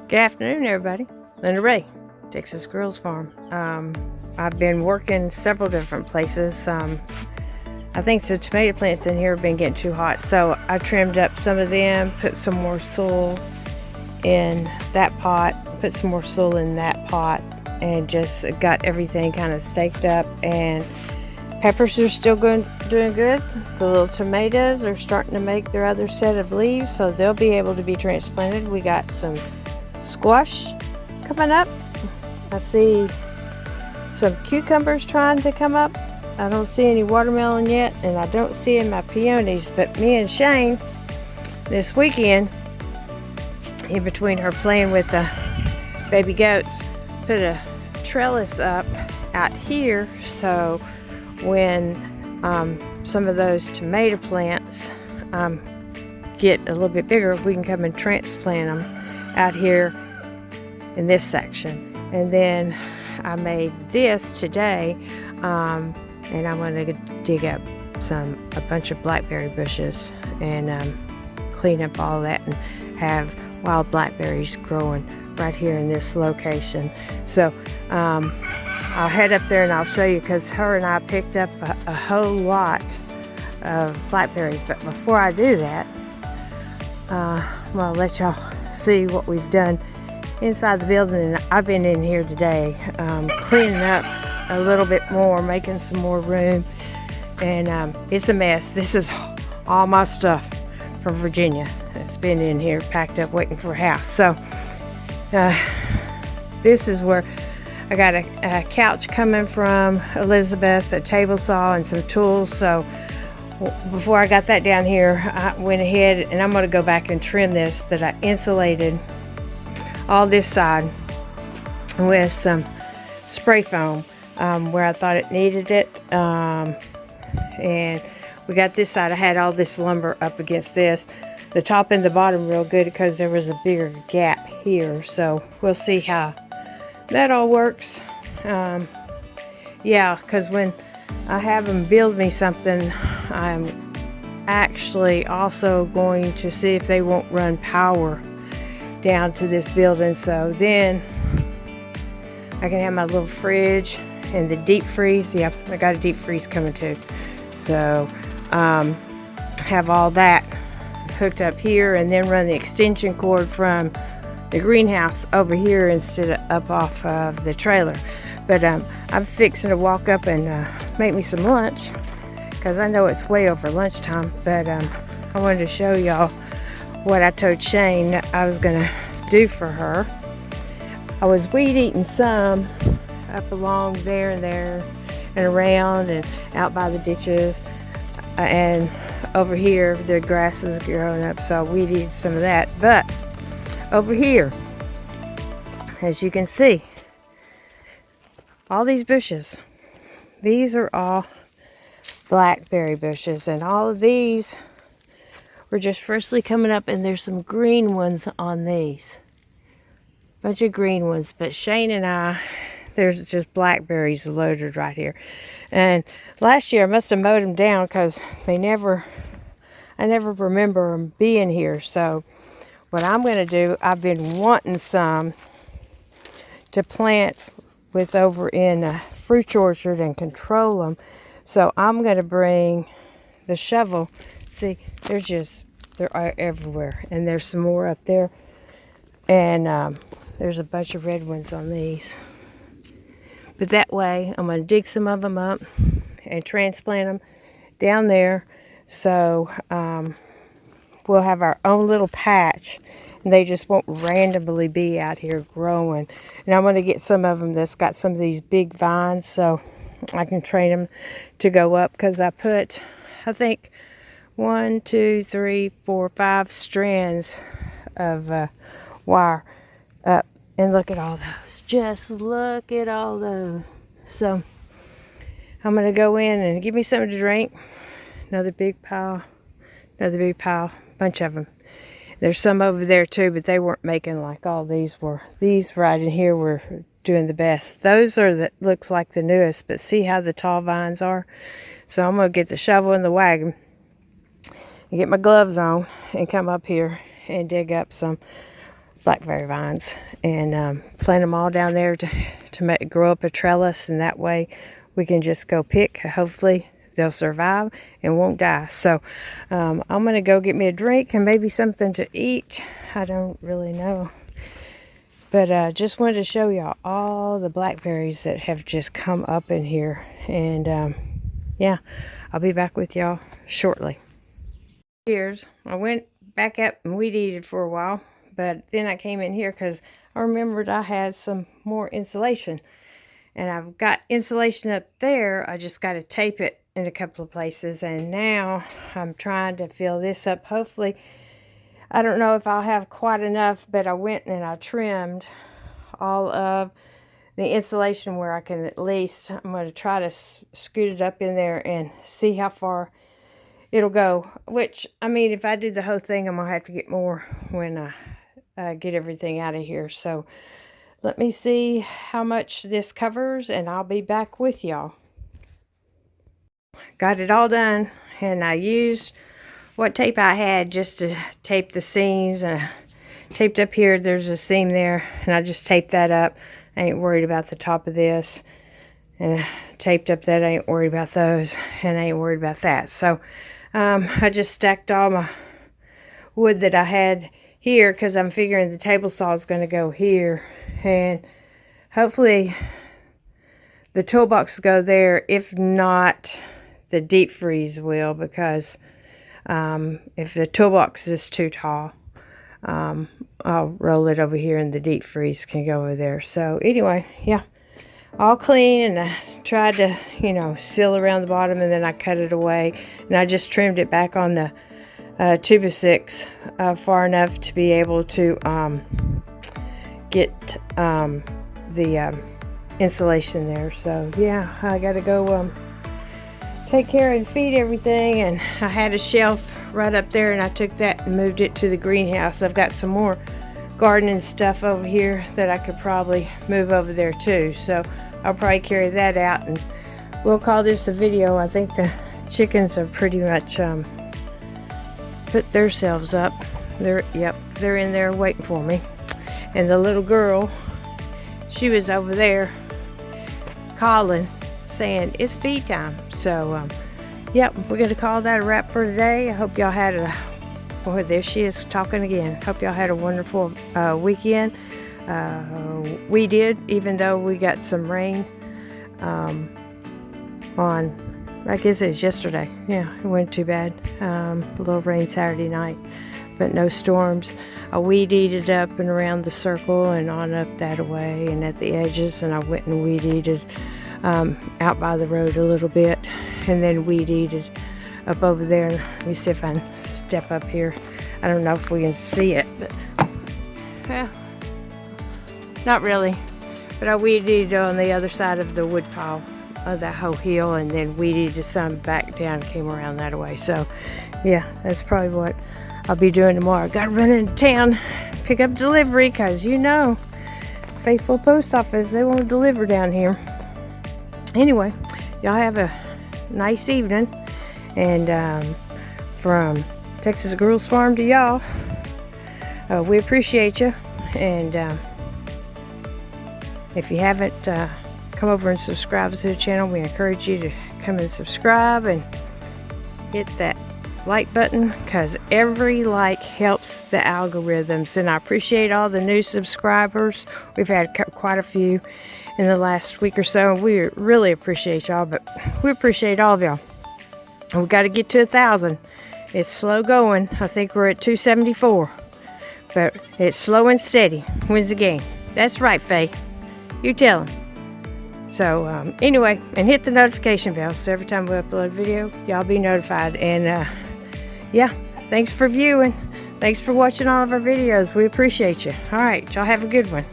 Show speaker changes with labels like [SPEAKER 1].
[SPEAKER 1] Good afternoon, everybody. Linda Ray, Texas Girls Farm. I've been working several different places. I think the tomato plants in here have been getting too hot, so I trimmed up some of them, put some more soil in that pot, put some more soil in that pot, and just got everything kind of staked up. And peppers are still doing good. The little tomatoes are starting to make their other set of leaves, so they'll be able to be transplanted. We got some squash coming up. I see some cucumbers trying to come up. I don't see any watermelon yet, and I don't see my peonies, but me and Shane this weekend, in between her playing with the baby goats, put a trellis up out here, so when some of those tomato plants get a little bit bigger, we can come and transplant them out here in this section. And then I made this today, and I'm going to dig up a bunch of blackberry bushes and clean up all that and have wild blackberries growing right here in this location. So I'll head up there and I'll show you, because her and I picked up a whole lot of blackberries. But before I do that, I'll let y'all see what we've done inside the building. And I've been in here today cleaning up a little bit more, making some more room, and it's a mess. This is all my stuff from Virginia. It's been in here packed up waiting for a house. So this is where I got a couch coming from Elizabeth, a table saw, and some tools. So before I got that down here, I went ahead and I'm going to go back and trim this, but I insulated all this side with some spray foam where I thought it needed it. And we got this side. I had all this lumber up against this, the top and the bottom real good, because there was a bigger gap here. So we'll see how that all works. Yeah, because when I have them build me something, I'm actually also going to see if they won't run power down to this building, so then I can have my little fridge and the deep freeze. Yep, I got a deep freeze coming too. So have all that hooked up here, and then run the extension cord from the greenhouse over here instead of up off of the trailer. But I'm fixing to walk up and make me some lunch, because I know it's way over lunchtime. But I wanted to show y'all what I told Shane I was gonna do for her. I was weed eating some up along there and around and out by the ditches, and over here the grass was growing up, so I weed eated some of that. But over here, as you can see, all these bushes, these are all blackberry bushes, and all of these were just freshly coming up, and there's some green ones on these, bunch of green ones. But Shane and I, there's just blackberries loaded right here. And last year I must have mowed them down, because I never remember them being here. So what I'm going to do, I've been wanting some to plant with over in a fruit orchard and control them. So I'm going to bring the shovel. See, they're everywhere, and there's some more up there, and there's a bunch of red ones on these. But that way, I'm going to dig some of them up and transplant them down there, so we'll have our own little patch, and they just won't randomly be out here growing. And I'm going to get some of them that's got some of these big vines, so I can train them to go up, because I put, I think, 1, 2, 3, 4, 5 strands of wire up. And look at all those. Just look at all those. So I'm going to go in and give me something to drink. Another big pile. Bunch of them. There's some over there too, but they weren't making like all these were. These right in here were doing the best. Those are that looks like the newest, but see how the tall vines are? So I'm going to get the shovel and the wagon and get my gloves on and come up here and dig up some blackberry vines, and plant them all down there to grow up a trellis, and that way we can just go pick. Hopefully they'll survive and won't die. So I'm gonna go get me a drink and maybe something to eat. I don't really know, but just wanted to show y'all all the blackberries that have just come up in here. And yeah, I'll be back with y'all shortly. Here's, I went back up and weed eated for a while, but then I came in here because I remembered I had some more insulation, and I've got insulation up there. I just got to tape it in a couple of places, and now I'm trying to fill this up. Hopefully, I don't know if I'll have quite enough, but I went and I trimmed all of the insulation where I can at least, I'm going to try to scoot it up in there and see how far it'll go. Which, I mean, if I do the whole thing, I'm going to have to get more when I get everything out of here. So let me see how much this covers, and I'll be back with y'all. Got it all done, and I used what tape I had just to tape the seams. Taped up here, there's a seam there, and I just taped that up. I ain't worried about the top of this. And taped up that, I ain't worried about those, and I ain't worried about that. So I just stacked all my wood that I had here, because I'm figuring the table saw is going to go here, and hopefully the toolbox will go there. If not, the deep freeze will, because if the toolbox is too tall, I'll roll it over here and the deep freeze can go over there. So anyway, yeah, all clean, and I tried to, you know, seal around the bottom, and then I cut it away, and I just trimmed it back on the 2x6 far enough to be able to get the insulation there. So yeah, I gotta go take care and feed everything, and I had a shelf right up there, and I took that and moved it to the greenhouse. I've got some more gardening stuff over here that I could probably move over there too, so I'll probably carry that out, and we'll call this a video. I think the chickens have pretty much put themselves up. They're in there waiting for me, and the little girl, she was over there calling, saying it's feed time. So yep, we're gonna call that a wrap for today. I hope y'all had a, boy, there she is talking again. Hope y'all had a wonderful weekend. We did, even though we got some rain on, I guess it was yesterday. Yeah, it wasn't too bad. A little rain Saturday night, but no storms. I weed eated up and around the circle and on up that way and at the edges, and I went and weed eated out by the road a little bit, and then weed eated up over there. Let me see if I can step up here. I don't know if we can see it, but well, not really. But I weed eated on the other side of the wood pile of that whole hill, and then weed eated some back down and came around that way. So yeah, that's probably what I'll be doing tomorrow. Got to run into town, pick up delivery, because you know, faithful post office, they won't deliver down here. Anyway, y'all have a nice evening, and from Texas Girls Farm to y'all, we appreciate you. And if you haven't come over and subscribe to the channel, we encourage you to come and subscribe and hit that like button, because every like helps the algorithms. And I appreciate all the new subscribers. We've had quite a few in the last week or so. We really appreciate y'all, but we appreciate all of y'all. We've got to get to 1,000. It's slow going. I think we're at 274, but it's slow and steady wins the game. That's right, Faye. You tell them. So anyway, and hit the notification bell so every time we upload a video, y'all be notified. And yeah, thanks for viewing. Thanks for watching all of our videos. We appreciate you. All right, y'all have a good one.